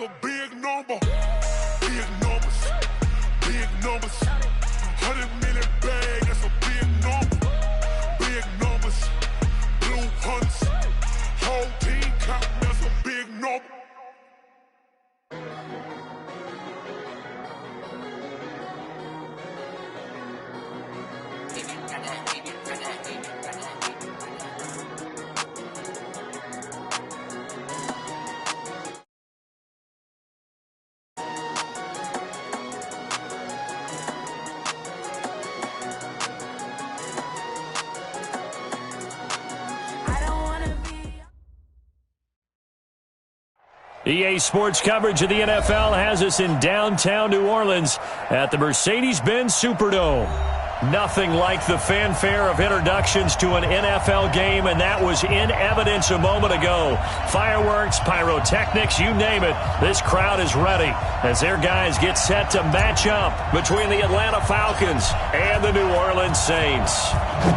that's a big number. Big numbers, big numbers. 100 million bag, that's a big number. Big numbers, blue hunts. Whole team counting, that's a big number. EA Sports coverage of the NFL has us in downtown New Orleans at the Mercedes-Benz Superdome. Nothing like the fanfare of introductions to an NFL game, and that was in evidence a moment ago. Fireworks, pyrotechnics, you name it. This crowd is ready as their guys get set to match up between the Atlanta Falcons and the New Orleans Saints.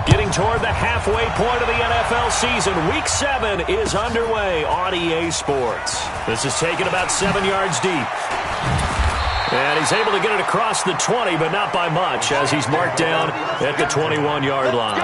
Getting toward the halfway point of the NFL season, Week 7 is underway on EA Sports. This is taken about 7 yards deep. And he's able to get it across the 20, but not by much, as he's marked down at the 21-yard line.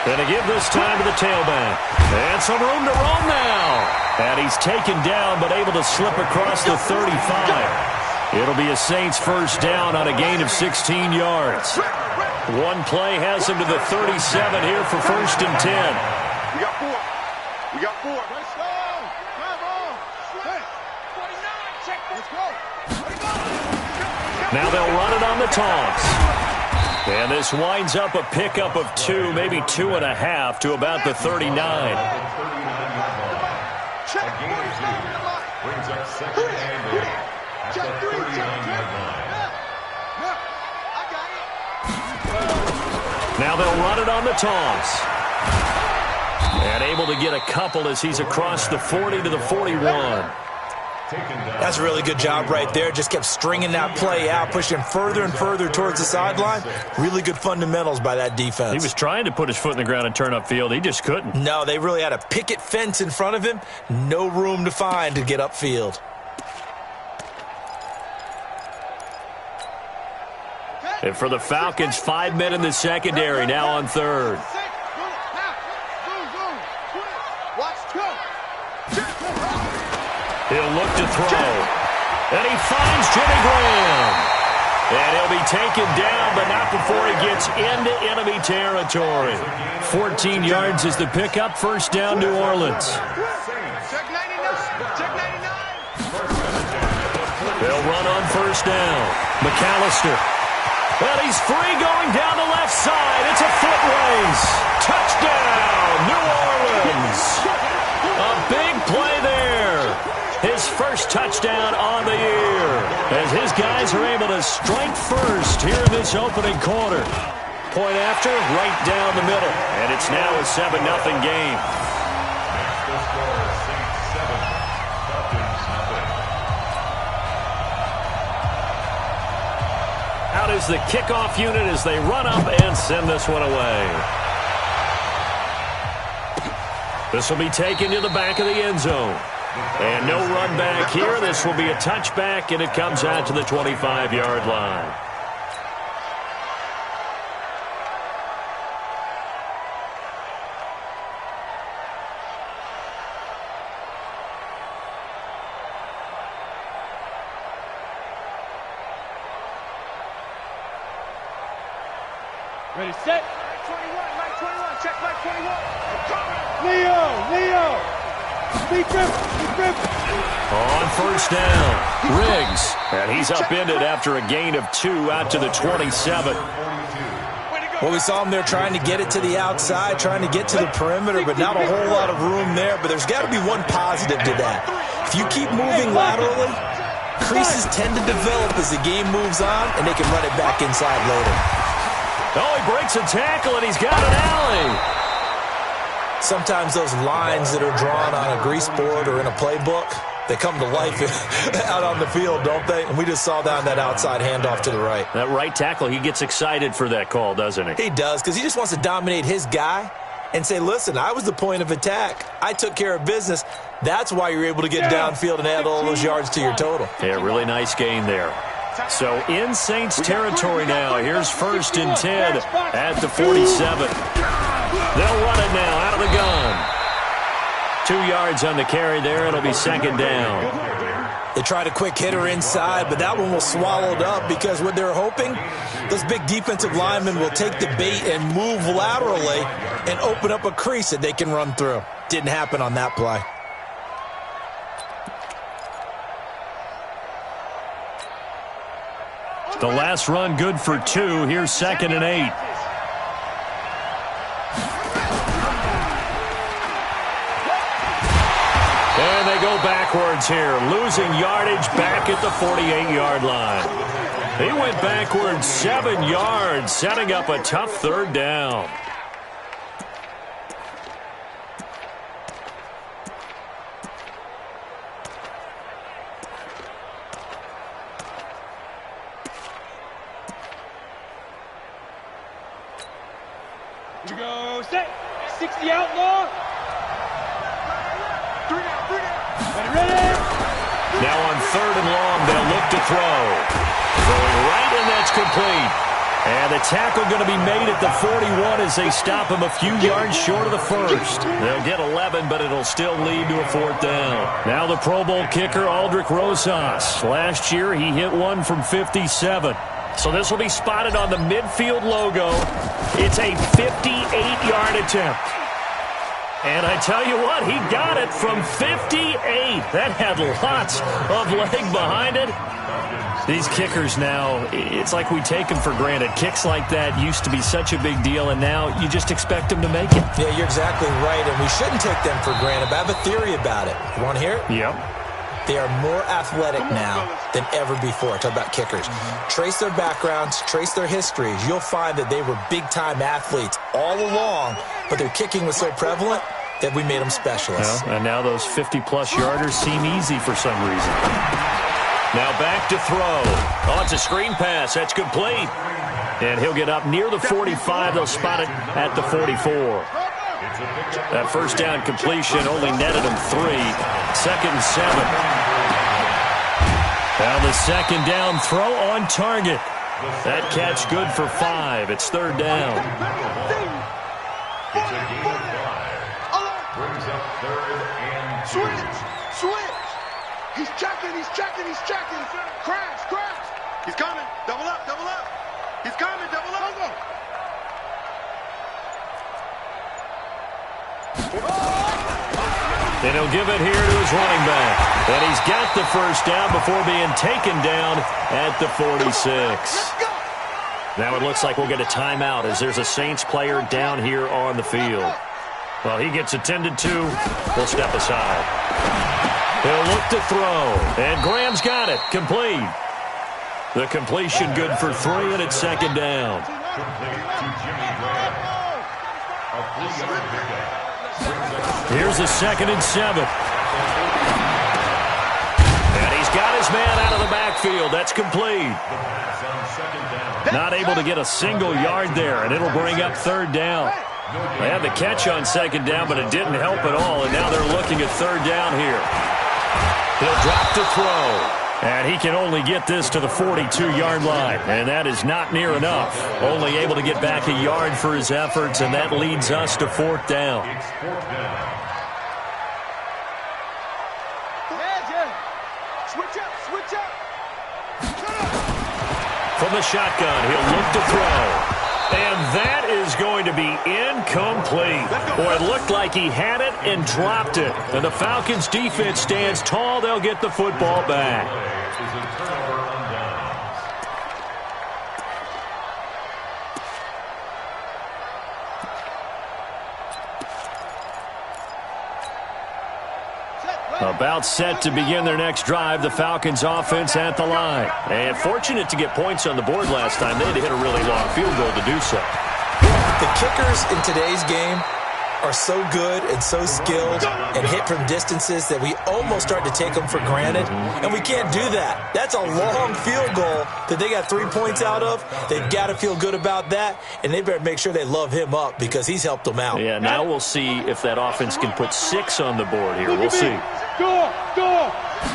And to give this time to the tailback. And some room to roam now. And he's taken down, but able to slip across the 35. It'll be a Saints first down on a gain of 16 yards. One play has him to the 37 here for first and 10. We got four. We got four. Now they'll run it on the toss. And this winds up a pickup of 2, maybe 2.5 to about the 39. Brings up second and 8 at the 39-yard line. Now they'll run it on the toss. And able to get a couple as he's across the 40 to the 41. That's a really good job right there. Just kept stringing that play out, pushing further and further towards the sideline. Really good fundamentals by that defense. He was trying to put his foot in the ground and turn upfield. He just couldn't. No, they really had a picket fence in front of him. No room to find to get upfield. And for the Falcons, 5 men in the secondary, now on third. He'll look to throw. And he finds Jimmy Graham. And he'll be taken down, but not before he gets into enemy territory. 14 yards is the pickup. First down, New Orleans. They'll run on first down. McAllister. Well, he's free going down the left side. It's a foot race. Touchdown, New Orleans. A big play there. His first touchdown on the year as his guys are able to strike first here in this opening quarter. Point after, right down the middle. And it's now a 7-0 game. Out is the kickoff unit as they run up and send this one away. This will be taken to the back of the end zone. And no run back here. This will be a touchback, and it comes out to the 25-yard line. Ready, set. Light 21, check light 21. Leo. On first down, Riggs. And he's upended after a gain of 2 out to the 27. Well, we saw him there trying to get it to the outside, trying to get to the perimeter, but not a whole lot of room there. But there's got to be one positive to that. If you keep moving laterally, creases tend to develop as the game moves on, and they can run it back inside later. Oh, he breaks a tackle, and he's got an alley. Sometimes those lines that are drawn on a grease board or in a playbook, They come to life out on the field, don't they? And we just saw that on that outside handoff to the right. That right tackle, he gets excited for that call, doesn't he? He does, because he just wants to dominate his guy and say, listen, I was the point of attack. I took care of business. That's why you're able to get downfield and add all those yards to your total. Yeah, really nice gain there. So in Saints territory now. Here's 1st and 10 at the 47. They'll run it now out of the gun. 2 yards on the carry there. It'll be 2nd down. They tried a quick hitter inside, but that one was swallowed up because what they're hoping, those big defensive linemen will take the bait and move laterally and open up a crease that they can run through. Didn't happen on that play. The last run good for 2. Here's 2nd and 8. And they go backwards here, losing yardage back at the 48-yard line. He went backwards 7 yards, setting up a tough 3rd down. Here we go, set. 60 outlaw. 3 down. Ready. Now on 3rd and long, they'll look to throw. Throwing right, and that's complete. And the tackle going to be made at the 41 as they stop him a few yards short of the 1st. They'll get 11, but it'll still lead to a 4th down. Now the Pro Bowl kicker, Aldrich Rosas. Last year, he hit one from 57. So this will be spotted on the midfield logo. It's a 58-yard attempt. And I tell you what, he got it from 58. That had lots of leg behind it. These kickers now, it's like we take them for granted. Kicks like that used to be such a big deal, and now you just expect them to make it. Yeah, you're exactly right, and we shouldn't take them for granted. But I have a theory about it. You want to hear it? Yep. They are more athletic now than ever before. Talk about kickers. Trace their backgrounds, trace their histories. You'll find that they were big-time athletes all along, but their kicking was so prevalent that we made them specialists. Well, and now those 50-plus yarders seem easy for some reason. Now back to throw. Oh, it's a screen pass. That's complete. And he'll get up near the 45. They'll spot it at the 44. That 1st down completion only netted him 3. 2nd and 7. Now the 2nd down throw on target. That catch good for 5. It's 3rd down. Brings up 3rd and 2. Switch. He's checking. Crash. He's coming. Double up. He's coming. Double up. And he'll give it here to his running back. And he's got the 1st down before being taken down at the 46. Now it looks like we'll get a timeout as there's a Saints player down here on the field. Well, he gets attended to. We'll step aside. He'll look to throw. And Graham's got it. Complete. The completion good for 3, and it's 2nd down. Here's a 2nd and 7. And he's got his man out of the backfield. That's complete. Not able to get a single yard there, and it'll bring up 3rd down. They had the catch on 2nd down, but it didn't help at all, and now they're looking at 3rd down here. He'll drop to throw, and he can only get this to the 42-yard line, and that is not near enough. Only able to get back a yard for his efforts, and that leads us to 4th down. Switch up. From the shotgun, he'll look to throw. And that is going to be incomplete. Boy, it looked like he had it and dropped it. And the Falcons' defense stands tall. They'll get the football back. About set to begin their next drive, the Falcons offense at the line. And fortunate to get points on the board last time. They had to hit a really long field goal to do so. The kickers in today's game are so good and so skilled and hit from distances that we almost start to take them for granted, and we can't do that. That's a long field goal that they got 3 points out of. They've got to feel good about that, and they better make sure they love him up because he's helped them out. Yeah, now we'll see if that offense can put 6 on the board here. We'll see. Go.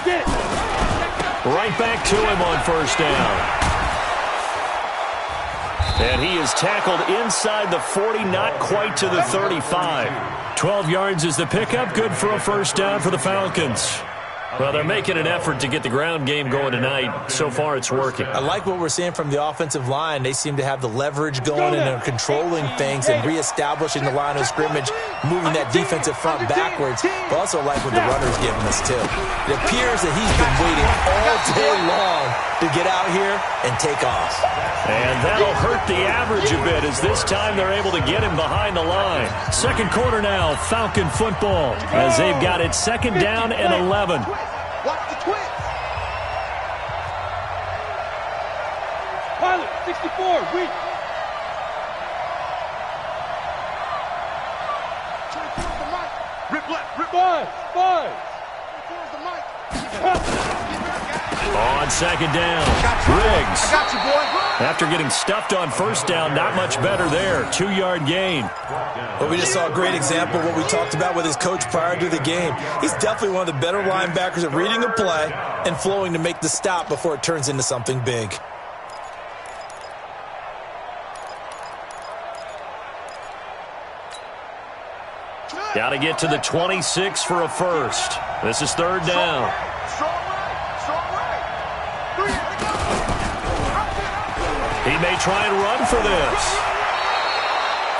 Get. Right back to him on first down. And he is tackled inside the 40, not quite to the 35. 12 yards is the pickup, good for a first down for the Falcons. Well, they're making an effort to get the ground game going tonight. So far, it's working. I like what we're seeing from the offensive line. They seem to have the leverage going and are controlling things and reestablishing the line of scrimmage, moving that defensive front backwards. But also like what the runner's giving us, too. It appears that he's been waiting all day long to get out here and take off. And that'll hurt the average a bit as this time they're able to get him behind the line. Second quarter now, Falcon football, as they've got it second down and 11. Watch the twist. Pilot, 64, weak. Rip left, rip five. On second down, Riggs. I got you, boy. After getting stuffed on first down, not much better there. 2-yard gain. Well, we just saw a great example of what we talked about with his coach prior to the game. He's definitely one of the better linebackers at reading a play and flowing to make the stop before it turns into something big. Got to get to the 26 for a first. This is third down. He may try and run for this.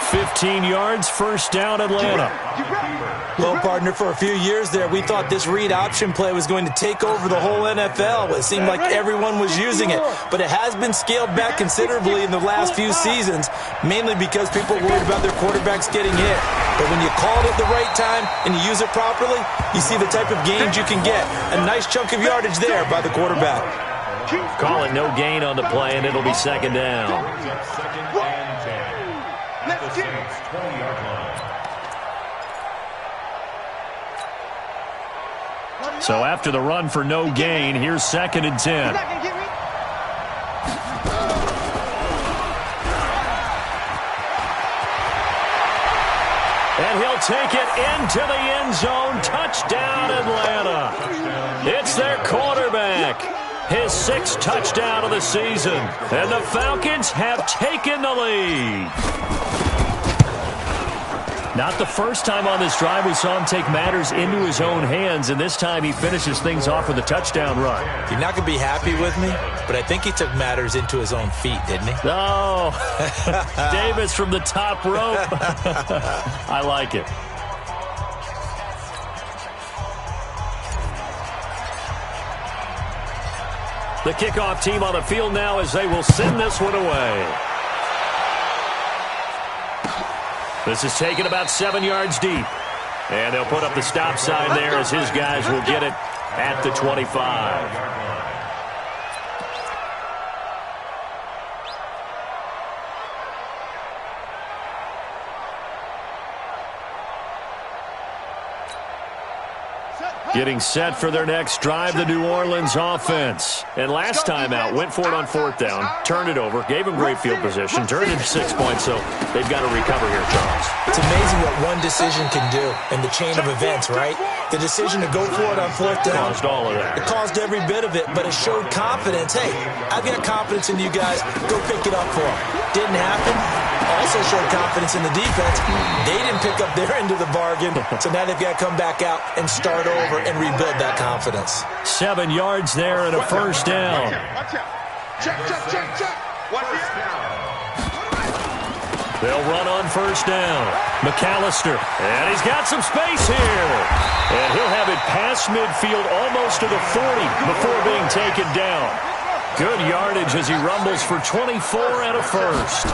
15 yards, first down, Atlanta. Well, partner, for a few years there, we thought this read option play was going to take over the whole NFL. It seemed like everyone was using it, but it has been scaled back considerably in the last few seasons, mainly because people are worried about their quarterbacks getting hit. But when you call it at the right time and you use it properly, you see the type of gains you can get. A nice chunk of yardage there by the quarterback. Call it no gain on the play, and it'll be second down. So after the run for no gain, here's second and 10. And he'll take it into the end zone. Touchdown, Atlanta. It's their quarterback. His 6th touchdown of the season. And the Falcons have taken the lead. Not the first time on this drive we saw him take matters into his own hands, and this time he finishes things off with a touchdown run. You're not going to be happy with me, but I think he took matters into his own feet, didn't he? Oh, Davis from the top rope. I like it. The kickoff team on the field now as they will send this one away. This is taken about 7 yards deep. And they'll put up the stop sign there as his guys will get it at the 25. Getting set for their next drive, the New Orleans offense. And last time out, went for it on fourth down, turned it over, gave them great field position, turned it 6 points, so they've got to recover here, Charles. It's amazing what one decision can do in the chain of events, right? The decision to go for it on fourth down. Caused all of that. It caused every bit of it, but it showed confidence. Hey, I've got confidence in you guys. Go pick it up for them. Didn't happen. Also showed confidence in the defense. They didn't pick up their end of the bargain, so now they've got to come back out and start over and rebuild that confidence. 7 yards there and a first down. Check. They'll run on first down. McAllister, and he's got some space here. And he'll have it past midfield almost to the 40 before being taken down. Good yardage as he rumbles for 24 and a first.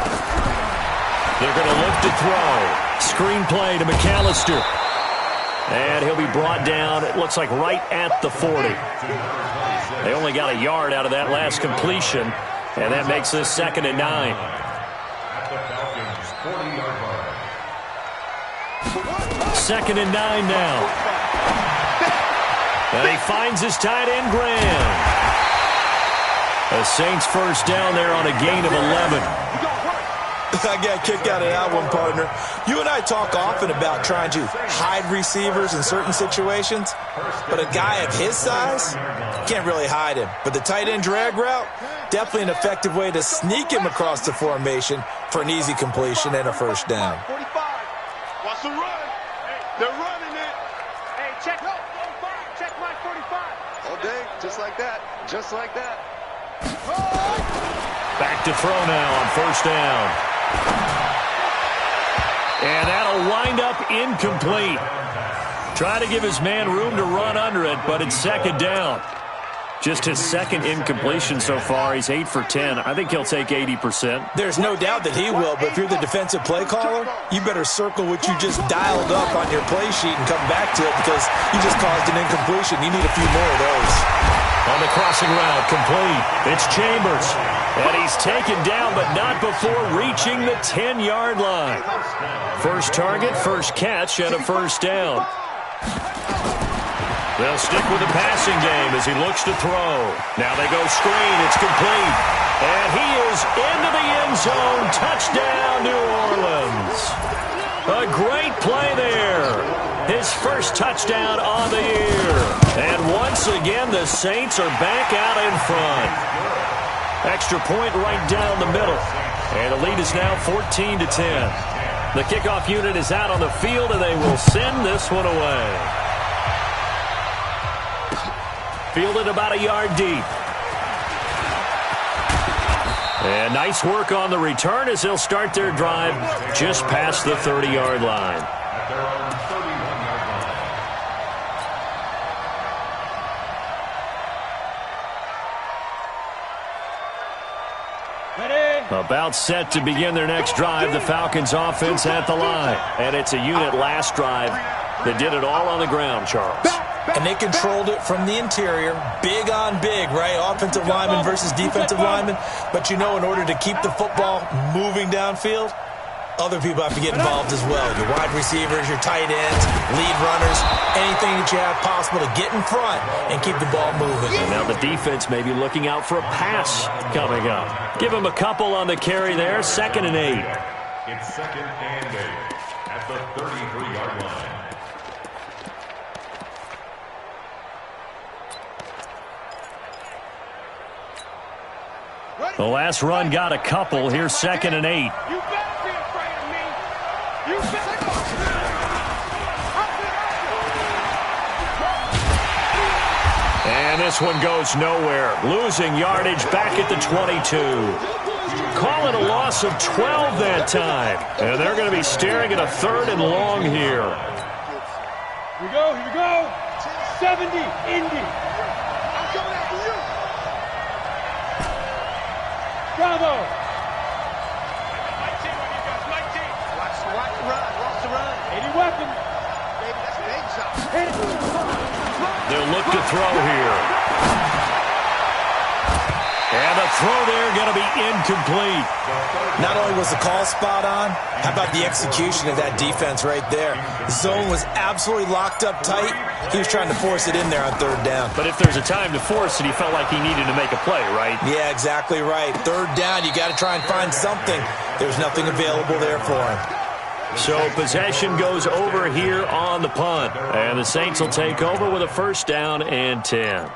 They're going to look to throw. Screen play to McAllister. And he'll be brought down, it looks like right at the 40. They only got a yard out of that last completion, and that makes this 2nd and 9. 2nd and 9 now. And he finds his tight end, Graham. The Saints first down there on a gain of 11. I got a kick out of that one, partner. You and I talk often about trying to hide receivers in certain situations, but a guy of his size can't really hide him. But the tight end drag route, definitely an effective way to sneak him across the formation for an easy completion and a first down. 45. Watch the run. They're running it. Hey, check my 45. All day, just like that. Just like that. Back to throw now on first down. And that'll wind up incomplete. Try to give his man room to run under it, but it's 2nd down. Just his 2nd incompletion so far. He's 8 for 10. I think he'll take 80%. There's no doubt that he will, but if you're the defensive play caller, you better circle what you just dialed up on your play sheet and come back to it because you just caused an incompletion. You need a few more of those. On the crossing route, complete. It's Chambers. And he's taken down, but not before reaching the 10-yard line. First target, first catch, and a first down. They'll stick with the passing game as he looks to throw. Now they go screen. It's complete. And he is into the end zone. Touchdown, New Orleans. A great play there. His first touchdown on the year. And once again, the Saints are back out in front. Extra point right down the middle. And the lead is now 14-10. The kickoff unit is out on the field, and they will send this one away. Fielded about a yard deep. And nice work on the return as they'll start their drive just past the 30-yard line. About set to begin their next drive, the Falcons offense at the line. And it's a unit last drive that did it all on the ground, Charles. And they controlled it from the interior, big on big, right? Offensive lineman versus defensive lineman. But you know, in order to keep the football moving downfield, other people have to get involved as well. Your wide receivers, your tight ends, lead runners, anything that you have possible to get in front and keep the ball moving. And now the defense may be looking out for a pass coming up. Give him a couple on the carry there, 2nd and 8. It's 2nd and 8 at the 33-yard line. The last run got a couple. Here's 2nd and 8. You better be afraid of me. You better. And this one goes nowhere. Losing yardage back at the 22. Call it a loss of 12 that time. And they're going to be staring at a 3rd and long here. Here we go. 70, Indy. I'm coming after you. Bravo. My team on you guys. My team. Watch the run. 80 weapon. Baby, that's an 8 shot. Hit it. They'll look to throw here. And the throw there going to be incomplete. Not only was the call spot on, how about the execution of that defense right there? The zone was absolutely locked up tight. He was trying to force it in there on 3rd down. But if there's a time to force it, he felt like he needed to make a play, right? Yeah, exactly right. 3rd down, you got to try and find something. There's nothing available there for him. So possession goes over here on the punt. And the Saints will take over with a first down and 10.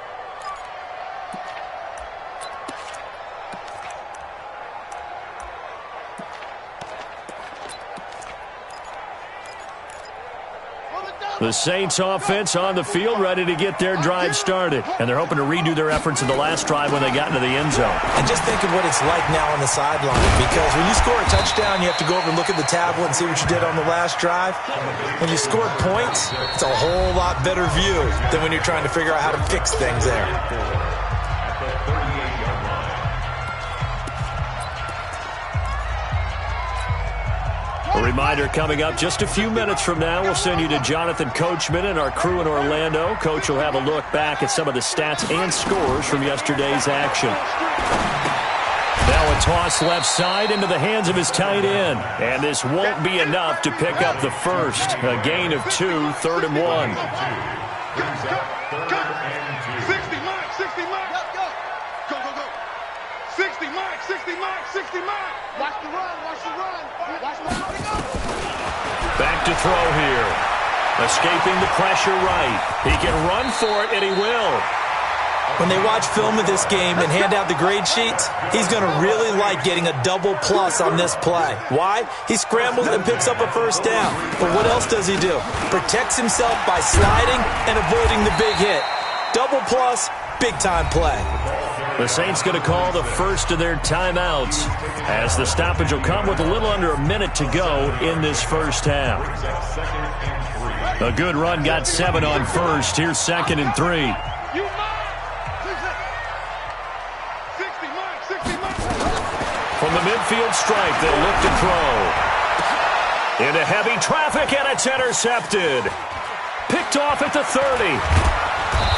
The Saints offense on the field, ready to get their drive started. And they're hoping to redo their efforts in the last drive when they got into the end zone. And just think of what it's like now on the sideline, because when you score a touchdown, you have to go over and look at the tablet and see what you did on the last drive. When you scored points, it's a whole lot better view than when you're trying to figure out how to fix things there. A reminder coming up just a few minutes from now, we'll send you to Jonathan Coachman and our crew in Orlando. Coach will have a look back at some of the stats and scores from yesterday's action. Now a toss left side into the hands of his tight end. And this won't be enough to pick up the first. A gain of 2, 3rd and 1. 60, Mike, 60, Mike. Go. Go. 60, Mike, 60, Mike, 60, Mike. Watch the run. Watch the run. Back to throw here. Escaping the pressure right. He can run for it, and he will. When they watch film of this game and hand out the grade sheets, he's going to really like getting a double plus on this play. Why? He scrambles and picks up a first down. But what else does he do? Protects himself by sliding and avoiding the big hit. Double plus, big-time play. The Saints going to call the first of their timeouts as the stoppage will come with a little under a minute to go in this first half. A good run got 7 on first. Here's 2nd and 3. From the midfield stripe, they'll look to throw. Into heavy traffic, and it's intercepted. Picked off at the 30.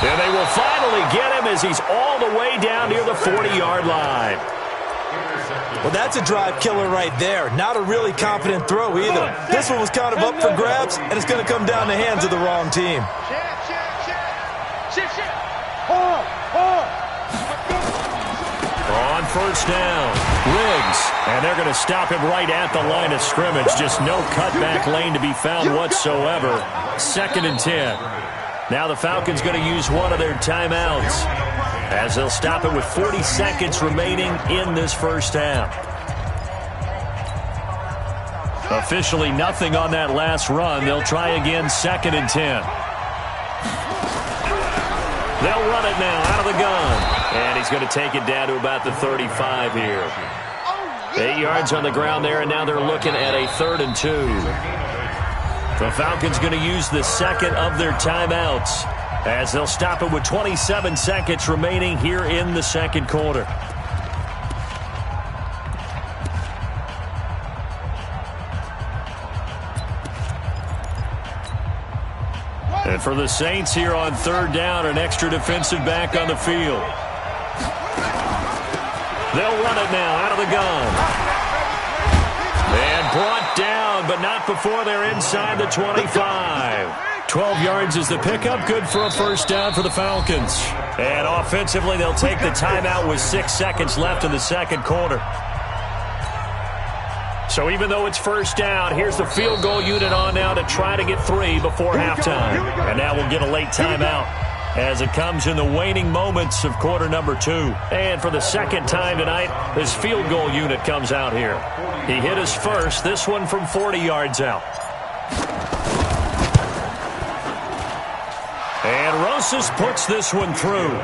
And they will finally get him as he's all the way down near the 40-yard line. Well, that's a drive killer right there. Not a really confident throw either. This one was kind of up for grabs, and it's going to come down the hands of the wrong team. On first down, Riggs, and they're going to stop him right at the line of scrimmage. Just no cutback lane to be found whatsoever. 2nd and 10. Now the Falcons going to use one of their timeouts as they'll stop it with 40 seconds remaining in this first half. Officially nothing on that last run. They'll try again, 2nd and 10. They'll run it now out of the gun. And he's going to take it down to about the 35 here. 8 yards on the ground there, and now they're looking at a 3rd and 2. The Falcons going to use the second of their timeouts as they'll stop it with 27 seconds remaining here in the second quarter. And for the Saints here on 3rd down, an extra defensive back on the field. They'll run it now out of the gun. And brought down, but not before they're inside the 25. 12 yards is the pickup. Good for a first down for the Falcons. And offensively, they'll take the timeout with 6 seconds left in the second quarter. So even though it's first down, here's the field goal unit on now to try to get 3 before halftime. And now we'll get a late timeout as it comes in the waning moments of quarter number 2. And for the second time tonight, this field goal unit comes out here. He hit his first, this one from 40 yards out. And Rosas puts this one through.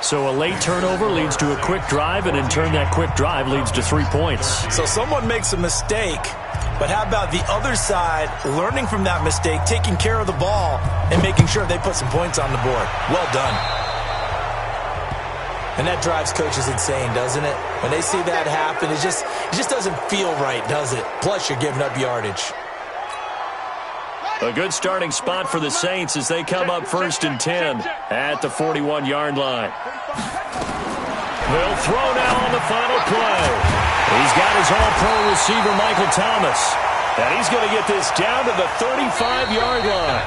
So a late turnover leads to a quick drive, and in turn that quick drive leads to 3 points. So someone makes a mistake, but how about the other side learning from that mistake, taking care of the ball, and making sure they put some points on the board? Well done. And that drives coaches insane, doesn't it? When they see that happen, it just doesn't feel right, does it? Plus, you're giving up yardage. A good starting spot for the Saints as they come up 1st and 10 at the 41-yard line. They'll throw now on the final play. He's got his all-pro receiver, Michael Thomas. And he's going to get this down to the 35-yard line.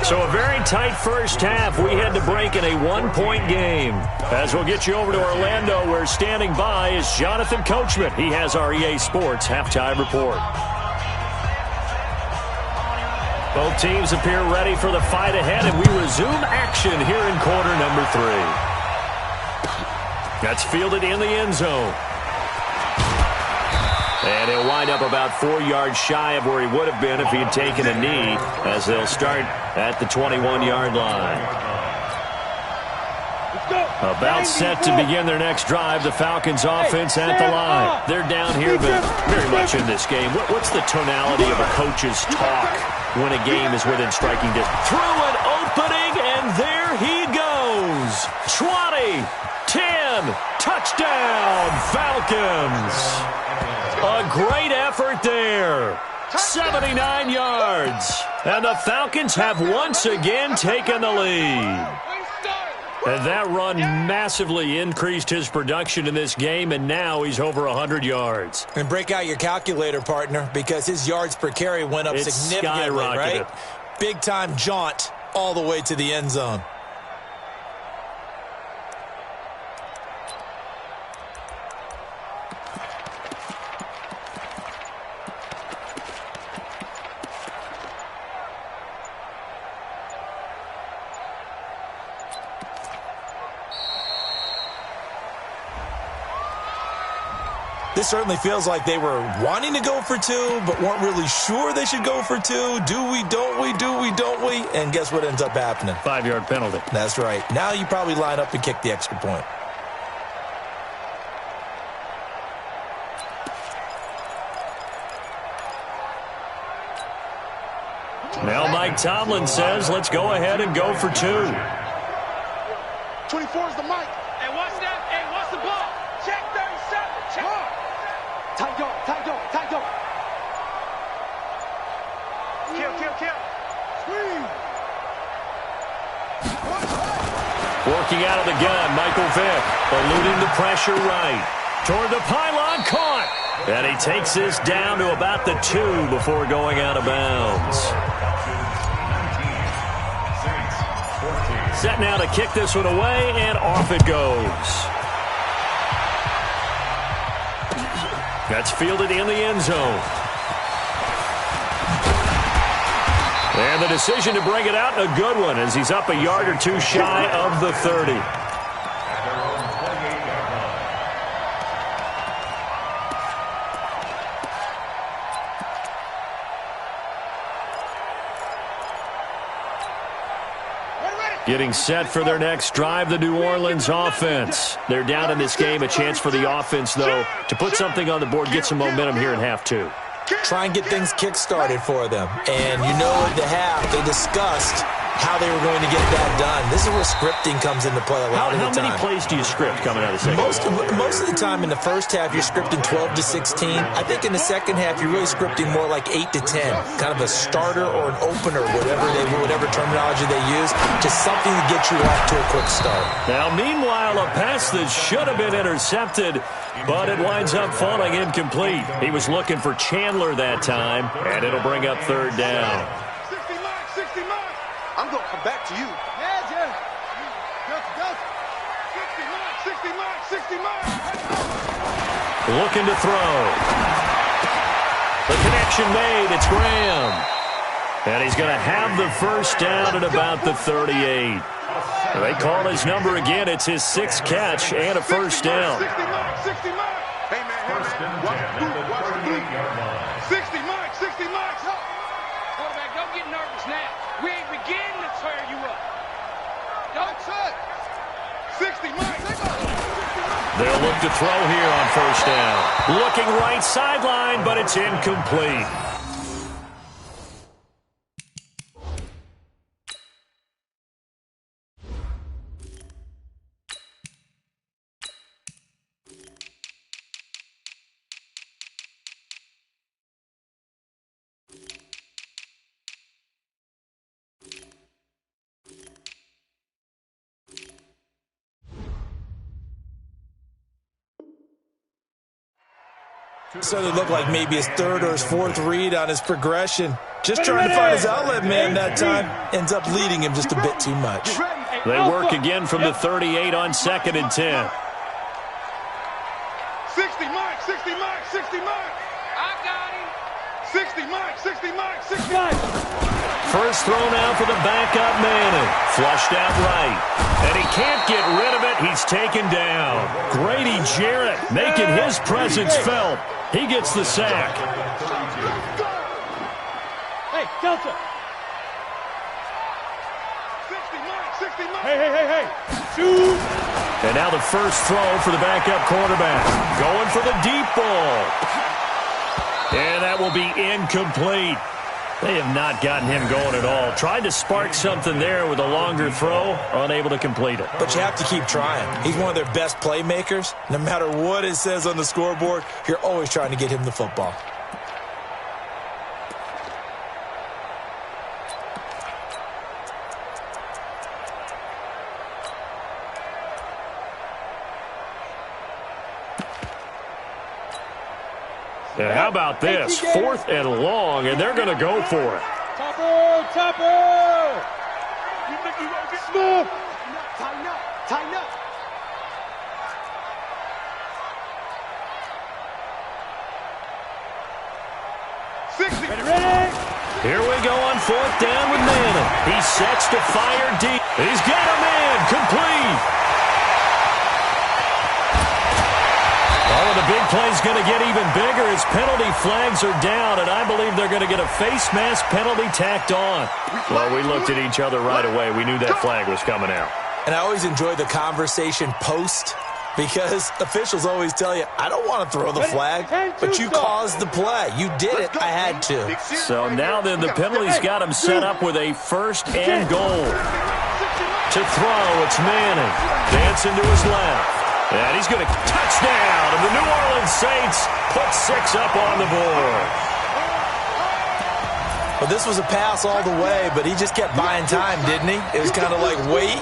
So a very tight first half. We had to break in a 1-point game. As we'll get you over to Orlando, where standing by is Jonathan Coachman. He has our EA Sports halftime report. Both teams appear ready for the fight ahead, and we resume action here in quarter number 3. That's fielded in the end zone. And he'll wind up about 4 yards shy of where he would have been if he had taken a knee, as they'll start at the 21-yard line. About set to begin their next drive, the Falcons offense at the line. They're down here, but very much in this game. What's the tonality of a coach's talk when a game is within striking distance? Through an opening, and there he goes. 20, 10, touchdown, Falcons. A great effort there. 79 yards. And the Falcons have once again taken the lead. And that run massively increased his production in this game, and now he's over 100 yards. And break out your calculator, partner, because his yards per carry went up significantly, right? Big-time jaunt all the way to the end zone. This certainly feels like they were wanting to go for two, but weren't really sure they should go for two. Do we, don't we, do we, don't we? And guess what ends up happening? 5-yard penalty. That's right. Now you probably line up and kick the extra point. Now Mike Tomlin says, let's go ahead and go for two. 24 is the mic. Hey, what's that? Hey, what's the ball? Check 37. Check. Tight dog, tight dog, tight dog. Kill, kill, kill. Squeeze. Working out of the gun, Michael Vick, eluding the pressure right. Toward the pylon, caught. And he takes this down to about the 2 before going out of bounds. Set now to kick this one away, and off it goes. That's fielded in the end zone. And the decision to bring it out, a good one, as he's up a yard or two shy of the 30. Getting set for their next drive, the New Orleans offense. They're down in this game. A chance for the offense, though, to put something on the board, get some momentum here in half two. Try and get things kick-started for them. And you know at the half, they discussed how they were going to get that done. This is where scripting comes into play a lot of the time. How many plays do you script coming out of the second? Most of the time in the first half, you're scripting 12 to 16. I think in the second half, you're really scripting more like 8 to 10. Kind of a starter or an opener, whatever terminology they use. Just something to get you off to a quick start. Now, meanwhile, a pass that should have been intercepted, but it winds up falling incomplete. He was looking for Chandler that time, and it'll bring up third down. 60 miles, 60 miles. I'm going to come back to you. Yeah, Jeff. Go. 60 miles, 60 miles. Looking to throw. The connection made. It's Graham. And he's going to have the first down at about the 38. They call his number again. It's his 6th catch and a first down. 60 miles, 60 miles. Hey, man. Watch the blue. 60 miles, 60 miles. Quarterback, don't get nervous now. We ain't beginning to tear you up. Don't touch. 60 miles. They'll look to throw here on first down. Looking right sideline, but it's incomplete. So it looked like maybe his 3rd or his 4th read on his progression. Just trying to find his outlet man that time. Ends up leading him just a bit too much. They work again from the 38 on 2nd and 10. 60 miles, 60 miles, 60 miles. I got him. 60 miles, 60 miles, 60 miles. First throw now for the backup Manning. Flushed out right. And he can't get rid of it. He's taken down. Grady Jarrett making his presence felt. He gets the sack. Hey, Delta. 60 miles, 60 miles. Hey. Shoot. And now the first throw for the backup quarterback. Going for the deep ball. And that will be incomplete. They have not gotten him going at all. Tried to spark something there with a longer throw, unable to complete it. But you have to keep trying. He's one of their best playmakers. No matter what it says on the scoreboard, you're always trying to get him the football. And how about this? 4th and long, and they're going to go for it. Topper! Smooth! Tighten up! 60! Ready? Here we go on 4th down with Manning. He sets to fire deep. He's got a man complete. Oh, and the big play's going to get even bigger as penalty flags are down, and I believe they're going to get a face mask penalty tacked on. Well, we looked at each other right away. We knew that flag was coming out. And I always enjoy the conversation post, because officials always tell you, I don't want to throw the flag, but you caused the play. You did it. I had to. So now then the penalty's got him set up with a 1st and goal. To throw, it's Manning. Dancing to his left. And he's going to touchdown. And the New Orleans Saints put 6 up on the board. Well, this was a pass all the way, but he just kept buying time, didn't he? It was kind of like, wait.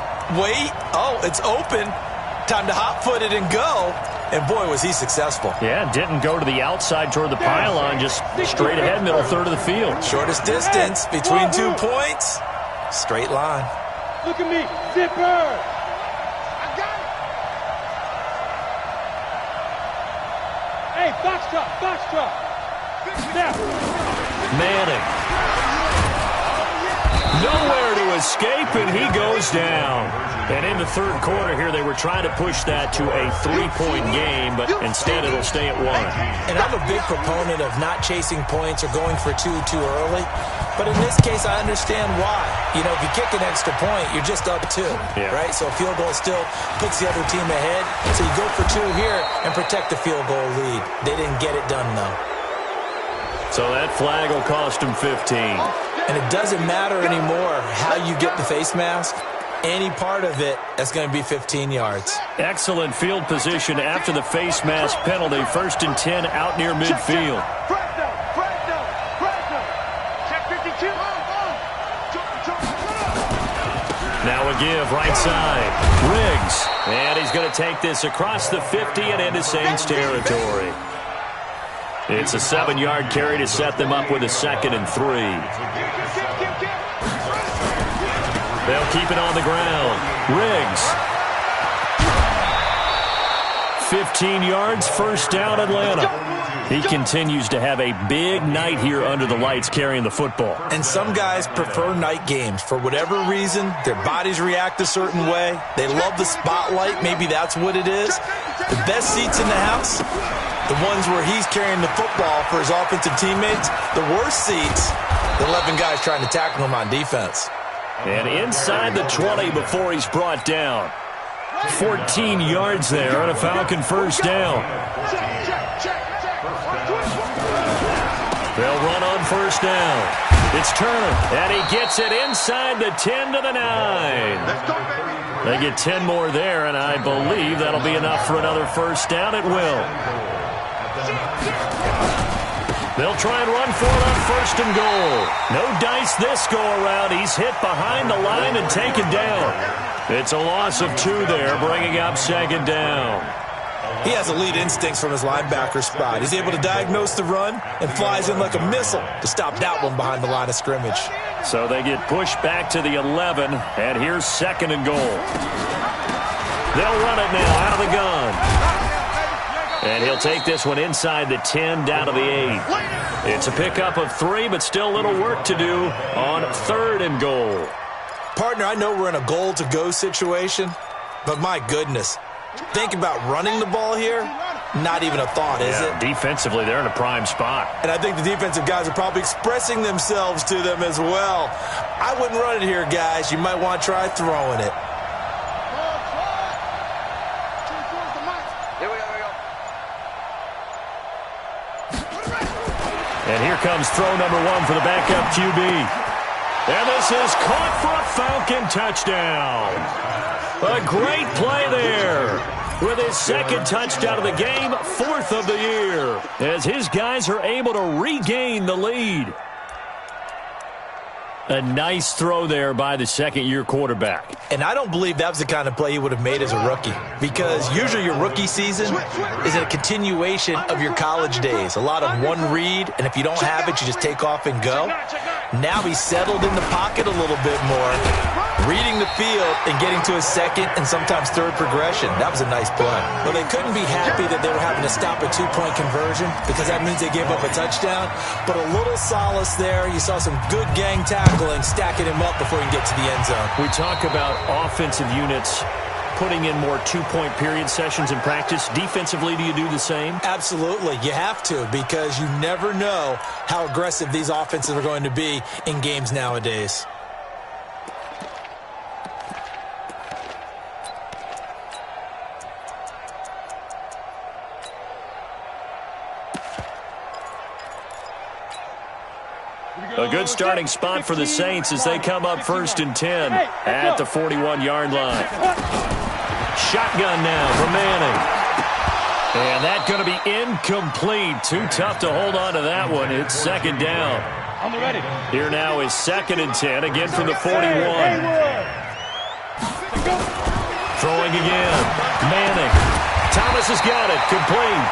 Oh, it's open. Time to hot-foot it and go. And, boy, was he successful. Yeah, didn't go to the outside toward the pylon, just straight ahead, middle third of the field. Shortest distance between 2 points. Straight line. Look at me. Zipper. I got it. Hey, box truck. Now. Manning. Nowhere to escape, and he goes down. And in the 3rd quarter here, they were trying to push that to a 3-point game, but instead it'll stay at 1. And I'm a big proponent of not chasing points or going for 2 too early. But in this case, I understand why. You know, if you kick an extra point, you're just up 2, right? So a field goal still puts the other team ahead. So you go for 2 here and protect the field goal lead. They didn't get it done, though. So that flag will cost him 15. And it doesn't matter anymore how you get the face mask. Any part of it, that's going to be 15 yards. Excellent field position after the face mask penalty. 1st and 10 out near midfield. Check 52. Now a give right side. Riggs. And he's going to take this across the 50 and into Saints territory. It's a 7-yard carry to set them up with a 2nd and 3. They'll keep it on the ground. Riggs. 15 yards, 1st down, Atlanta. He continues to have a big night here under the lights carrying the football. And some guys prefer night games. For whatever reason, their bodies react a certain way. They love the spotlight. Maybe that's what it is. The best seats in the house, the ones where he's carrying the football for his offensive teammates. The worst seats, the 11 guys trying to tackle him on defense. And inside the 20 before he's brought down. 14 yards there on a Falcon 1st down. They'll run on 1st down. It's Turner, and he gets it inside the 10 to the 9. They get 10 more there, and I believe that'll be enough for another 1st down. It will. They'll try and run for it on 1st and goal. No dice this go-around. He's hit behind the line and taken down. It's a loss of 2 there, bringing up 2nd down. He has elite instincts from his linebacker spot. He's able to diagnose the run and flies in like a missile to stop that one behind the line of scrimmage. So they get pushed back to the 11, and here's 2nd and goal. They'll run it now out of the gun. And he'll take this one inside the 10 down to the 8. It's a pickup of 3, but still a little work to do on 3rd and goal. Partner, I know we're in a goal-to-go situation, but my goodness, think about running the ball here, not even a thought, is it? Defensively, they're in a prime spot. And I think the defensive guys are probably expressing themselves to them as well. I wouldn't run it here, guys. You might want to try throwing it. And here comes throw number 1 for the backup QB. And this is caught for a Falcon touchdown. A great play there. With his 2nd touchdown of the game, 4th of the year, as his guys are able to regain the lead. A nice throw there by the second-year quarterback. And I don't believe that was the kind of play he would have made as a rookie, because usually your rookie season is a continuation of your college days. A lot of one read, and if you don't have it, you just take off and go. Now he's settled in the pocket a little bit more, reading the field and getting to his second and sometimes third progression. That was a nice play. Well, they couldn't be happy that they were having to stop a two-point conversion, because that means they gave up a touchdown. But a little solace there. You saw some good gang tackling, stacking him up before he can get to the end zone. We talk about offensive units putting in more two-point period sessions in practice. Defensively, do you do the same? Absolutely. You have to, because you never know how aggressive these offenses are going to be in games nowadays. A good starting spot for the Saints as they come up 1st and 10 at the 41-yard line. Shotgun now for Manning. And that's going to be incomplete. Too tough to hold on to that one. It's second down. Here now is 2nd and 10, again from the 41. Throwing again. Manning. Thomas has got it. Complete.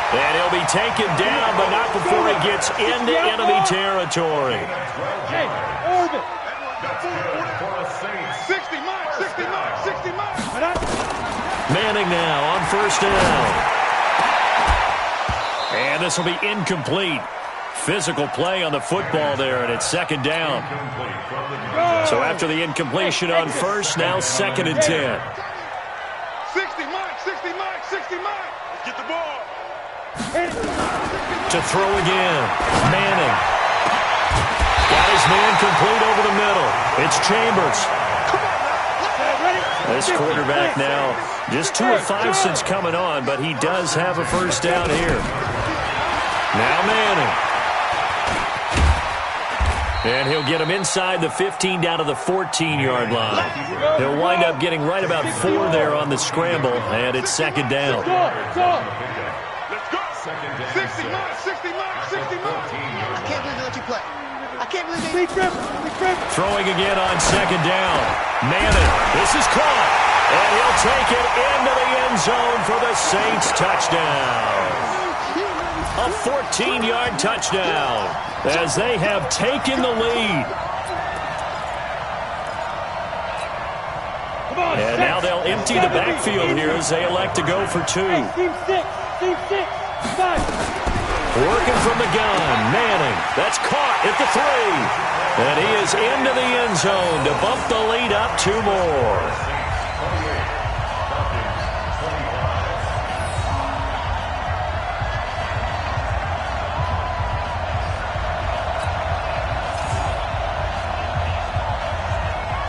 And he'll be taken down, but not before he gets into enemy territory. Hey, orbit. 60 miles. Manning now on 1st down. And this will be incomplete. Physical play on the football there, and it's 2nd down. So after the incompletion on 1st, now 2nd and 10. 60 miles. Get the ball. To throw again. Manning. Got his man complete over the middle. It's Chambers. This quarterback now just 2 of 5 since coming on, but he does have a 1st down here. Now Manning. And he'll get him inside the 15 down to the 14-yard line. He'll wind up getting right about 4 there on the scramble, and it's 2nd down. 60 miles. I can't believe they let you play. I can't believe they... Throwing again on 2nd down. Manning. This is caught. And he'll take it into the end zone for the Saints touchdown. A 14-yard touchdown as they have taken the lead. And now they'll empty the backfield here as they elect to go for 2. Team 6. 5. Working from the gun. Manning. That's caught at the 3. And he is into the end zone to bump the lead up 2 more.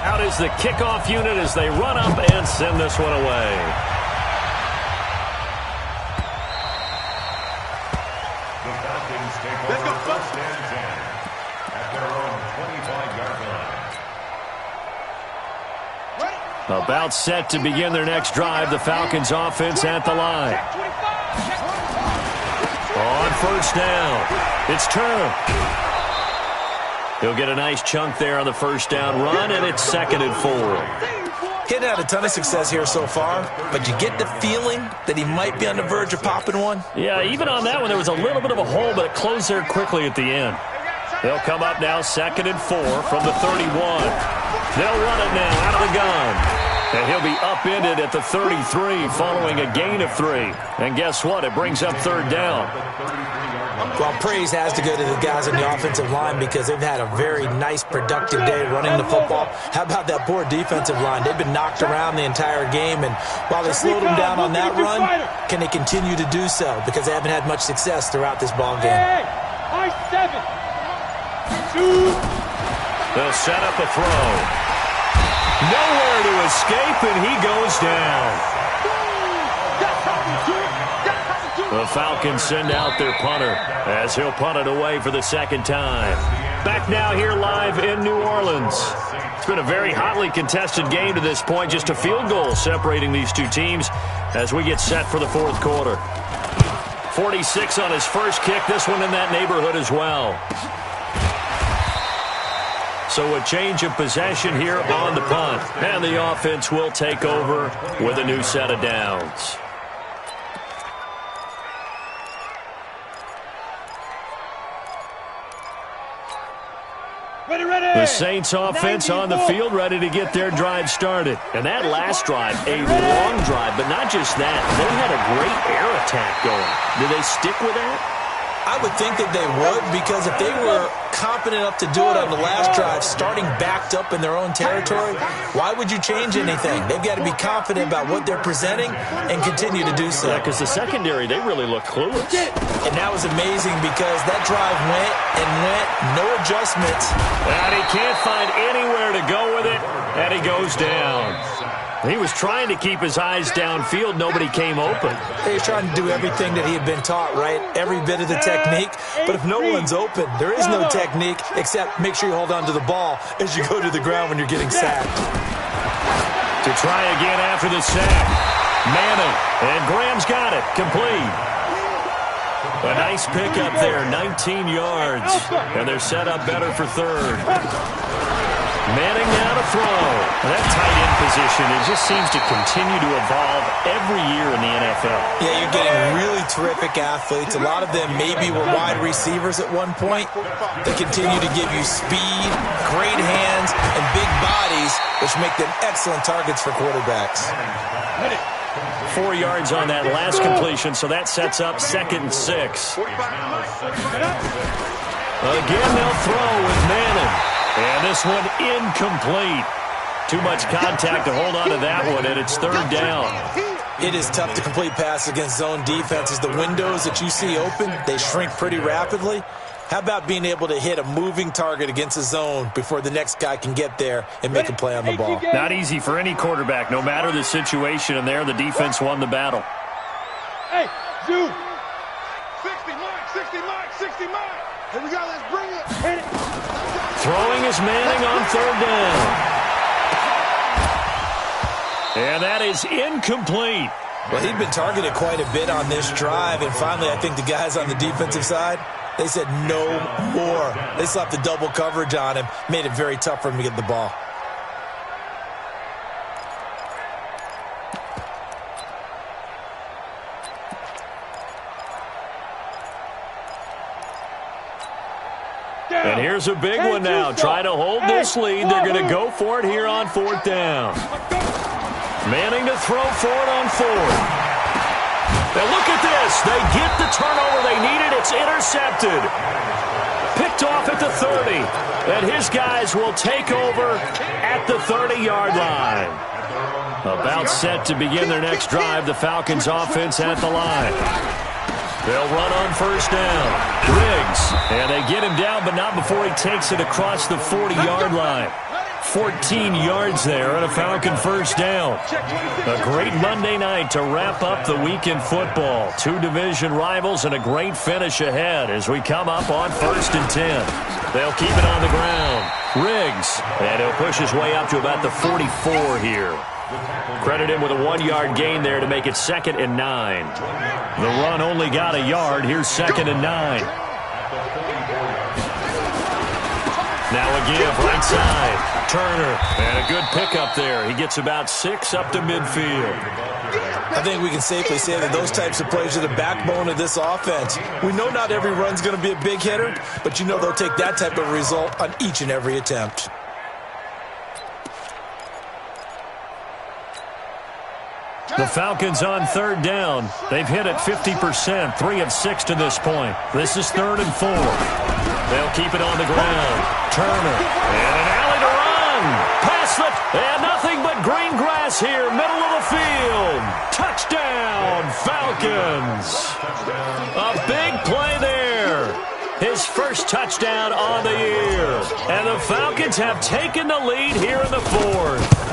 Out is the kickoff unit as they run up and send this one away. Let's go, 1st and 10 at their own 25-yard line. About set to begin their next drive, the Falcons offense at the line. On 1st down, it's Turner. He'll get a nice chunk there on the 1st down run, and it's 2nd and 4. He'd had a ton of success here so far, but you get the feeling that he might be on the verge of popping one. Yeah, even on that one, there was a little bit of a hole, but it closed there quickly at the end. They'll come up now 2nd and 4 from the 31. They'll run it now out of the gun. And he'll be upended at the 33 following a gain of 3. And guess what? It brings up 3rd down. Well, praise has to go to the guys on the offensive line because they've had a very nice, productive day running the football. How about that poor defensive line? They've been knocked around the entire game, and while they slowed them down on that run, can they continue to do so? Because they haven't had much success throughout this ball game. I 7. 2. They'll set up a throw. Nowhere to escape, and he goes down. The Falcons send out their punter as he'll punt it away for the 2nd time. Back now here live in New Orleans. It's been a very hotly contested game to this point. Just a field goal separating these two teams as we get set for the 4th quarter. 46 on his first kick. This one in that neighborhood as well. So a change of possession here on the punt. And the offense will take over with a new set of downs. The Saints offense on the field, ready to get their drive started. And that last drive, a long drive, but not just that. They had a great air attack going. Do they stick with that? I would think that they would, because if they were confident enough to do it on the last drive, starting backed up in their own territory, why would you change anything? They've got to be confident about what they're presenting and continue to do so. Yeah, because the secondary, they really look clueless. And that was amazing because that drive went and went, no adjustments. And he can't find anywhere to go with it, and he goes down. He was trying to keep his eyes downfield. Nobody came open. He's trying to do everything that he had been taught, right? Every bit of the technique. But if no one's open, there is no technique except make sure you hold on to the ball as you go to the ground when you're getting sacked. To try again after the sack. Manning. And Graham's got it. Complete. A nice pickup there. 19 yards. And they're set up better for third. Manning now to throw. That tight end position, it just seems to continue to evolve every year in the NFL. Yeah, you're getting really terrific athletes. A lot of them maybe were wide receivers at one point. They continue to give you speed, great hands, and big bodies, which make them excellent targets for quarterbacks. 4 yards on that last completion, so that sets up 2nd and 6. Again, they'll throw with Manning. And this one incomplete. Too much contact to hold on to that one, and it's 3rd down. It is tough to complete pass against zone defenses. The windows that you see open, they shrink pretty rapidly. How about being able to hit a moving target against a zone before the next guy can get there and make a play on the ball? Not easy for any quarterback, no matter the situation, and there the defense won the battle. Hey, dude. 60 mark, 60 mark, 60 mark. Here we go, let's bring it. Hit it. Throwing is Manning on 3rd down. And that is incomplete. Well, he'd been targeted quite a bit on this drive, and finally I think the guys on the defensive side, they said no more. They slapped the double coverage on him, made it very tough for him to get the ball. And here's a big one now. Try to hold this lead. They're going to go for it here on 4th down. Manning to throw for it on 4th. Now look at this. They get the turnover they needed. It's intercepted. Picked off at the 30. And his guys will take over at the 30-yard line. About set to begin their next drive. The Falcons offense at the line. They'll run on 1st down. Riggs. And they get him down, but not before he takes it across the 40-yard line. 14 yards there and a Falcon 1st down. A great Monday night to wrap up the week in football. 2 division rivals and a great finish ahead as we come up on 1st and 10. They'll keep it on the ground. Riggs. And he'll push his way up to about the 44 here. Credit him with a 1-yard gain there to make it 2nd and 9. The run only got a yard. Here's 2nd and 9. Now a give right side. Turner. And a good pickup there. He gets about 6 up to midfield. I think we can safely say that those types of plays are the backbone of this offense. We know not every run's going to be a big hitter, but you know they'll take that type of result on each and every attempt. The Falcons on 3rd down. They've hit it 50%, 3 of 6 to this point. This is 3rd and 4. They'll keep it on the ground. Turner. And an alley to run. Pass it. And nothing but green grass here, middle of the field. Touchdown, Falcons. A big play there. His first touchdown on the year. And the Falcons have taken the lead here in the 4th.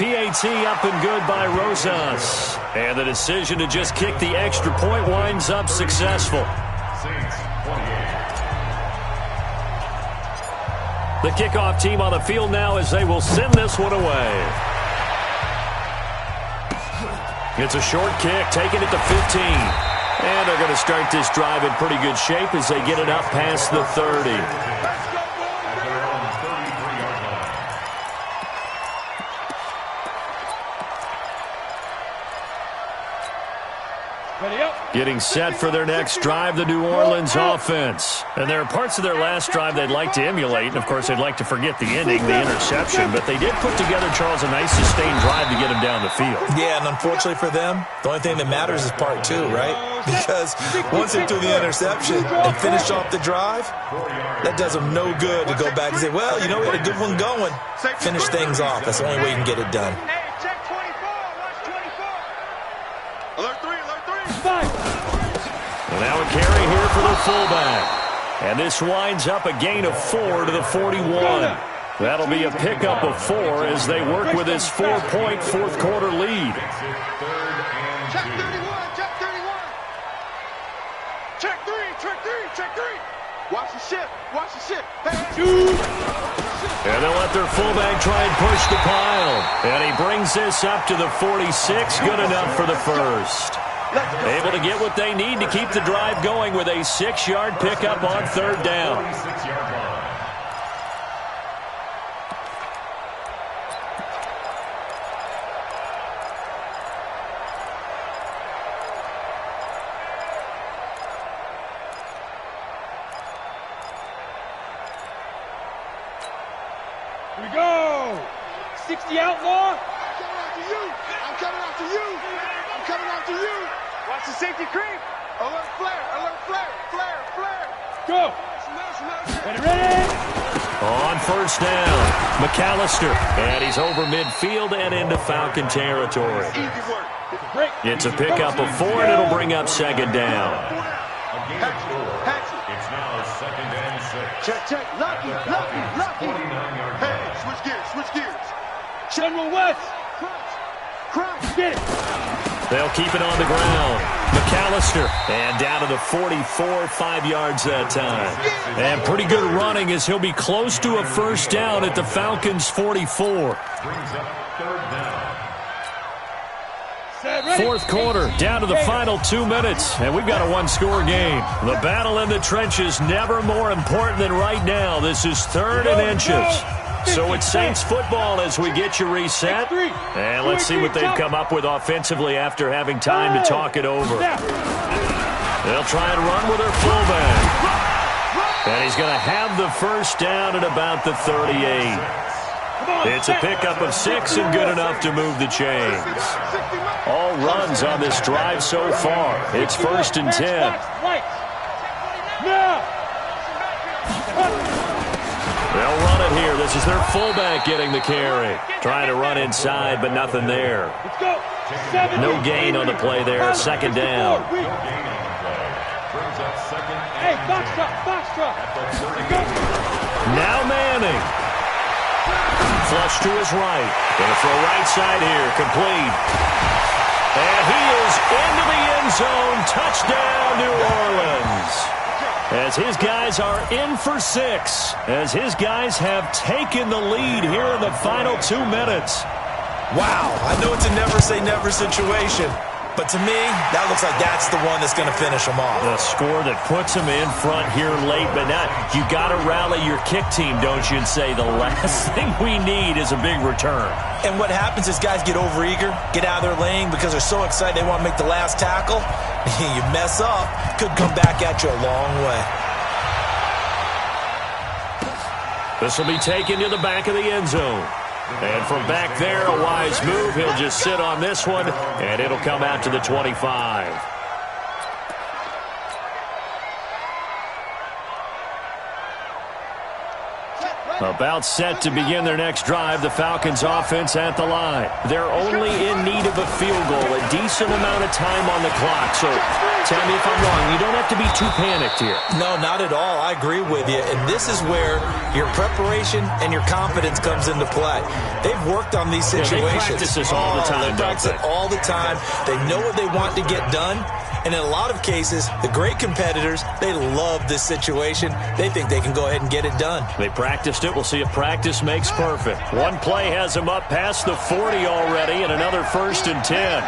PAT up and good by Rosas. And the decision to just kick the extra point winds up successful. The kickoff team on the field now as they will send this one away. It's a short kick, taking it to 15. And they're going to start this drive in pretty good shape as they get it up past the 30. Getting set for their next drive, the New Orleans offense. And there are parts of their last drive they'd like to emulate. And, of course, they'd like to forget the ending, the interception. But they did put together, Charles, a nice sustained drive to get them down the field. Yeah, and unfortunately for them, the only thing that matters is part two, right? Because once they threw the interception and finished off the drive, that does them no good to go back and say, well, you know, we had a good one going. Finish things off. That's the only way you can get it done. Hey, check 24. Watch 24. Alert 3, alert 3. And now a carry here for the fullback. And this winds up a gain of 4 to the 41. That'll be a pickup of 4 as they work with this 4-point fourth-quarter lead. Check 31, check 31. Check 3, check 3, check 3. Watch the ship, watch the ship. And they'll let their fullback try and push the pile. And he brings this up to the 46. Good enough for the first. Able to get what they need to keep the drive going with a 6-yard pickup on third down. Here we go. 60 outlaw. I'm coming after you. I'm coming after you. Watch the safety creep. Alert flare, alert flare, flare, flare. Go. Ready? On first down, McAllister. And he's over midfield and into Falcon territory. Easy work. It's a pickup of 4, and it'll bring up second down. It's now second and 6. Check. Lucky. 29-yard Hey, switch gears. General West. Crunch. Get it. They'll keep it on the ground. McAllister. And down to the 44, 5 yards that time. And pretty good running as he'll be close to a first down at the Falcons' 44. Brings up third down. Fourth quarter, down to the final 2 minutes, and we've got a one-score game. The battle in the trenches never more important than right now. This is 3rd and inches. So it's Saints football as we get you reset. And let's see what they've come up with offensively after having time to talk it over. They'll try and run with their fullback. And he's going to have the first down at about the 38. It's a pickup of 6 and good enough to move the chains. All runs on this drive so far. It's 1st and 10. They'll run it here. This is their fullback getting the carry. Trying to run inside, but nothing there. No gain on the play there. Second down. Hey, box truck. Now Manning. Flush to his right. Going to throw right side here. Complete. And he is into the end zone. Touchdown, New Orleans. As his guys are in for 6. As his guys have taken the lead here in the final 2 minutes. Wow, I know it's a never-say-never situation, but to me, that looks like that's the one that's going to finish them off. The score that puts them in front here late, but now you got to rally your kick team, don't you, and say the last thing we need is a big return. And what happens is guys get overeager, get out of their lane because they're so excited they want to make the last tackle. You mess up, could come back at you a long way. This will be taken to the back of the end zone. And from back there, a wise move. He'll just sit on this one, and it'll come out to the 25. About set to begin their next drive, the Falcons offense at the line. They're only in need of a field goal, a decent amount of time on the clock. So tell me if I'm wrong. You don't have to be too panicked here. No, not at all. I agree with you. And this is where your preparation and your confidence comes into play. They've worked on these situations. They practice this all the time, They practice it all the time. They know what they want to get done. And in a lot of cases, the great competitors, they love this situation. They think they can go ahead and get it done. They practiced it. We'll see if practice makes perfect. One play has them up past the 40 already, and another 1st and 10.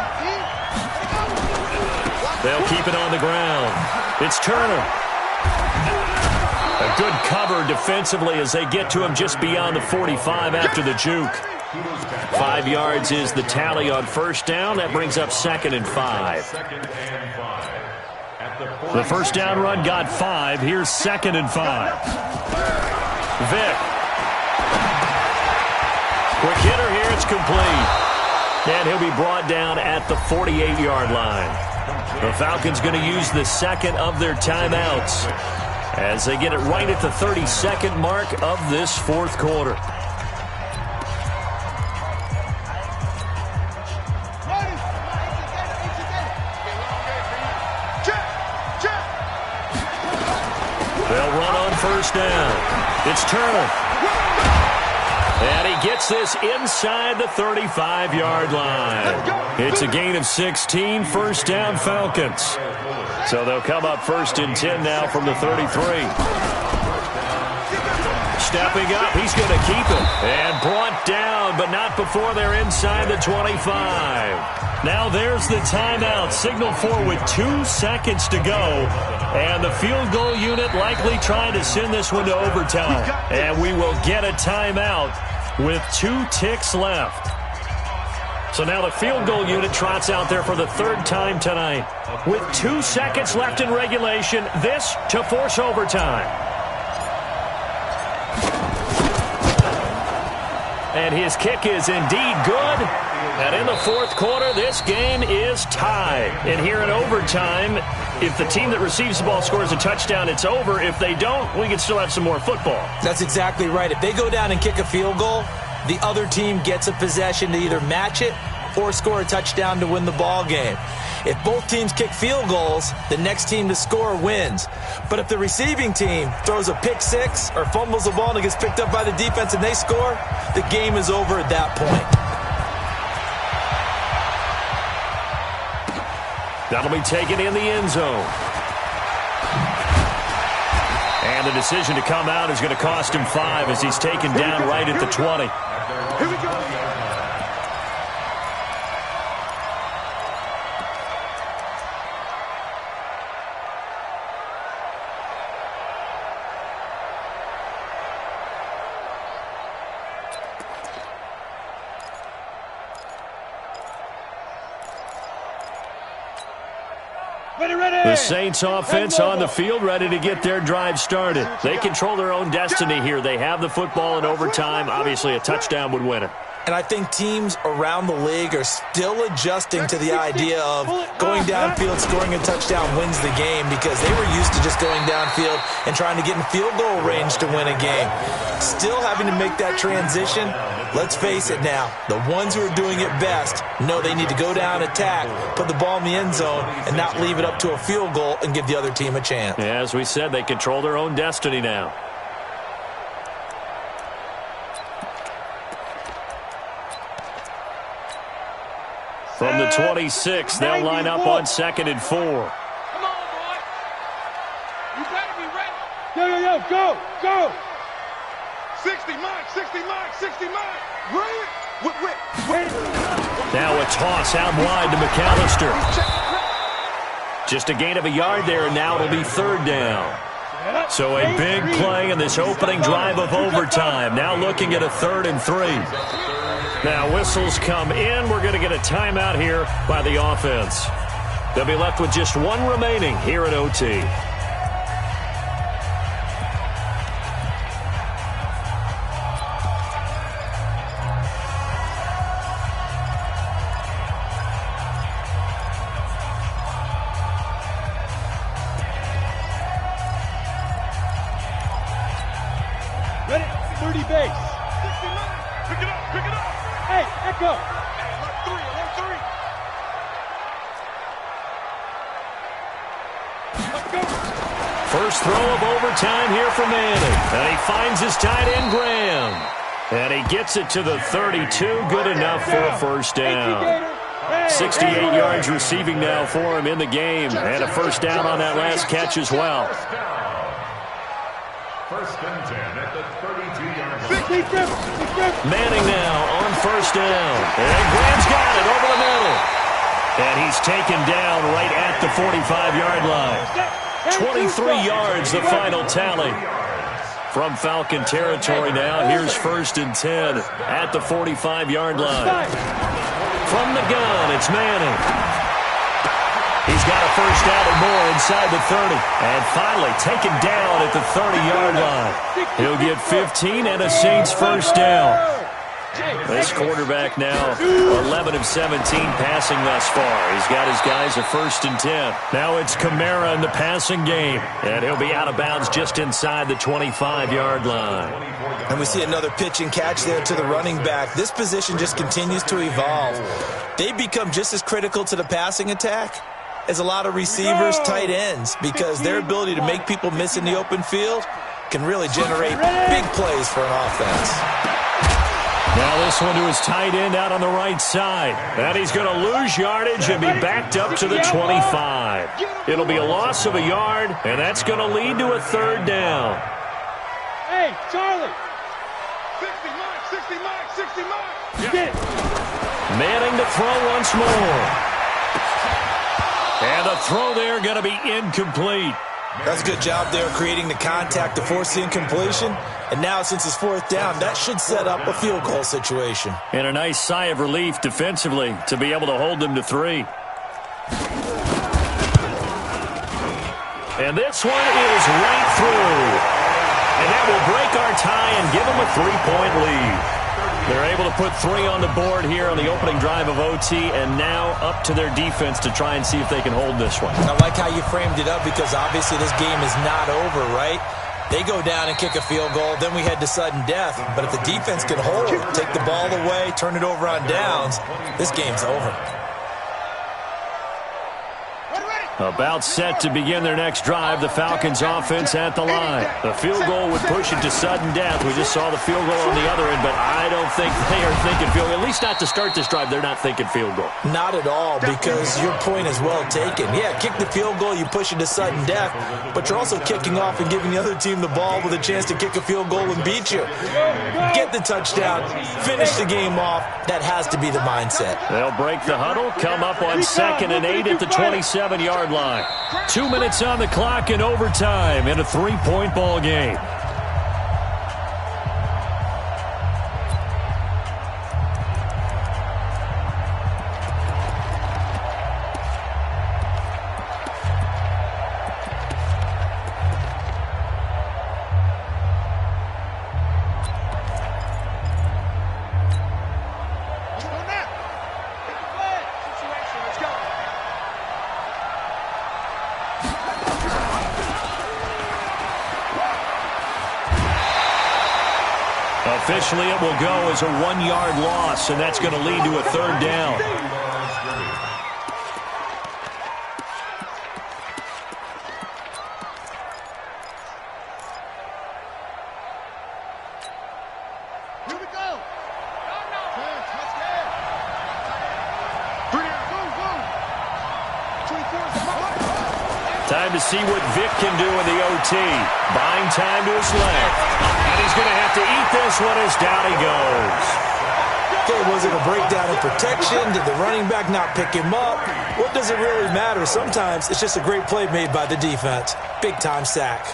They'll keep it on the ground. It's Turner. A good cover defensively as they get to him just beyond the 45 after the juke. 5 yards is the tally on first down. That brings up 2nd and 5. 2nd and 5. The first down run got 5. Here's 2nd and 5. Vick. Quick hitter here. It's complete. And he'll be brought down at the 48-yard line. The Falcons going to use the second of their timeouts as they get it right at the 32nd mark of this fourth quarter. They'll run on first down. It's Turner. And he gets this inside the 35-yard line. It's a gain of 16, first down Falcons. So they'll come up 1st and 10 now from the 33. Stepping up, he's going to keep it. And brought down, but not before they're inside the 25. Now there's the timeout, signaled for with 2 seconds to go. And the field goal unit likely trying to send this one to overtime. And we will get a timeout with 2 ticks left. So now the field goal unit trots out there for the 3rd time tonight. With 2 seconds left in regulation, this to force overtime. And his kick is indeed good. And in the fourth quarter, this game is tied. And here in overtime, if the team that receives the ball scores a touchdown, it's over. If they don't, we can still have some more football. That's exactly right. If they go down and kick a field goal, the other team gets a possession to either match it or score a touchdown to win the ball game. If both teams kick field goals, the next team to score wins. But if the receiving team throws a pick six or fumbles the ball and it gets picked up by the defense and they score, the game is over at that point. That'll be taken in the end zone. And the decision to come out is going to cost him 5 as he's taken down right at the 20. Here we go. The Saints offense on the field, ready to get their drive started. They control their own destiny here. They have the football in overtime. Obviously, a touchdown would win it. And I think teams around the league are still adjusting to the idea of going downfield, scoring a touchdown wins the game, because they were used to just going downfield and trying to get in field goal range to win a game. Still having to make that transition. Let's face it now, the ones who are doing it best know they need to go down, attack, put the ball in the end zone, and not leave it up to a field goal and give the other team a chance. Yeah, as we said, they control their own destiny now. From the 26, they'll line up on 2nd and 4. Come on, boy. You better be ready. Yo, go. 60, Mike, 60, Mike, 60, Mike. Wait. Now a toss out wide to McAllister. Just a gain of a yard there, and now it'll be 3rd down. So a big play in this opening drive of overtime. Now looking at a 3rd and 3. Now whistles come in. We're going to get a timeout here by the offense. They'll be left with just 1 remaining here at OT. Ready? 30 base. 69. Pick it up. Hey, Echo. Alert 3. Let's go. First throw of overtime here for Manning. And he finds his tight end, Graham. And he gets it to the 32. Good enough for a first down. 68 yards receiving now for him in the game. And a first down on that last catch as well. 1st and 10 at the 32-yard line. Manning now on first down. And Graham's got it over the middle. And he's taken down right at the 45-yard line. 23 yards, the final tally. From Falcon territory now, here's 1st and 10 at the 45-yard line. From the gun, it's Manning. He's got a first down and more inside the 30. And finally taken down at the 30-yard line. He'll get 15 and a Saints first down. This quarterback now 11 of 17 passing thus far. He's got his guys a 1st and 10. Now it's Kamara in the passing game. And he'll be out of bounds just inside the 25-yard line. And we see another pitch and catch there to the running back. This position just continues to evolve. They become just as critical to the passing attack as a lot of receivers, tight ends, because their ability to make people miss in the open field can really generate big plays for an offense. Now this one to his tight end out on the right side. And he's going to lose yardage and be backed up to the 25. It'll be a loss of a yard, and that's going to lead to a 3rd down. Hey, Charlie. 60 mark, 60 mark. Get it. Manning to throw once more. And the throw there going to be incomplete. That's a good job there creating the contact to force the incompletion. And now, since it's 4th down, that should set up a field goal situation. And a nice sigh of relief defensively to be able to hold them to 3. And this one is right through. And that will break our tie and give them a 3-point lead. They're able to put 3 on the board here on the opening drive of OT, and now up to their defense to try and see if they can hold this one. I like how you framed it up, because obviously this game is not over, right? They go down and kick a field goal, then we head to sudden death. But if the defense can hold, take the ball away, turn it over on downs, this game's over. About set to begin their next drive, the Falcons offense at the line. The field goal would push it to sudden death. We just saw the field goal on the other end, but I don't think they are thinking field goal. At least not to start this drive, they're not thinking field goal. Not at all, because your point is well taken. Yeah, kick the field goal, you push it to sudden death, but you're also kicking off and giving the other team the ball with a chance to kick a field goal and beat you. Get the touchdown, finish the game off. That has to be the mindset. They'll break the huddle, come up on 2nd and 8 at the 27-yard line. 2 minutes on the clock in overtime in a 3-point ball game. Officially, it will go as a 1-yard loss, and that's going to lead to a 3rd down. Here we go. Time to see what Vic can do in the OT. Buying time to his left. And he's going to have to eat this one as down he goes. Okay, was it a breakdown in protection? Did the running back not pick him up? What does it really matter? Sometimes it's just a great play made by the defense. Big-time sack.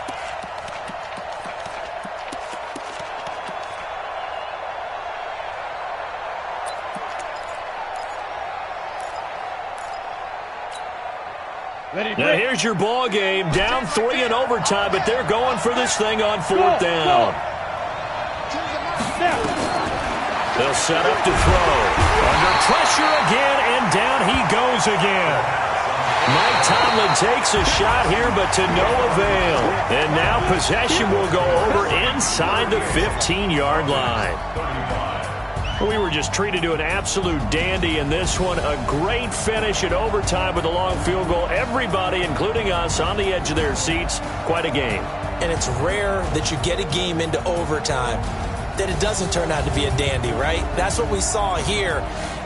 Now here's your ball game. Down 3 in overtime, but they're going for this thing on 4th down. They'll set up to throw. Under pressure again, and down he goes again. Mike Tomlin takes a shot here, but to no avail. And now possession will go over inside the 15-yard line. We were just treated to an absolute dandy in this one. A great finish in overtime with a long field goal. Everybody, including us, on the edge of their seats. Quite a game. And it's rare that you get a game into overtime that it doesn't turn out to be a dandy, right? That's what we saw here.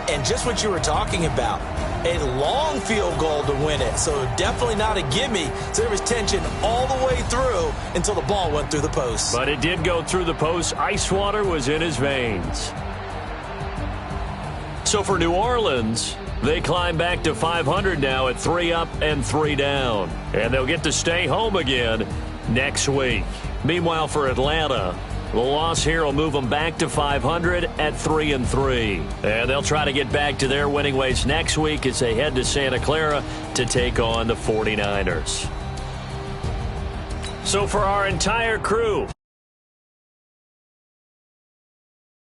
And just what you were talking about, a long field goal to win it. So definitely not a gimme. So there was tension all the way through until the ball went through the post. But it did go through the post. Ice water was in his veins. So for New Orleans, they climb back to 500 now at 3 up and 3 down. And they'll get to stay home again next week. Meanwhile, for Atlanta, The loss here will move them back to 500 at 3-3. And they'll try to get back to their winning ways next week as they head to Santa Clara to take on the 49ers. So for our entire crew,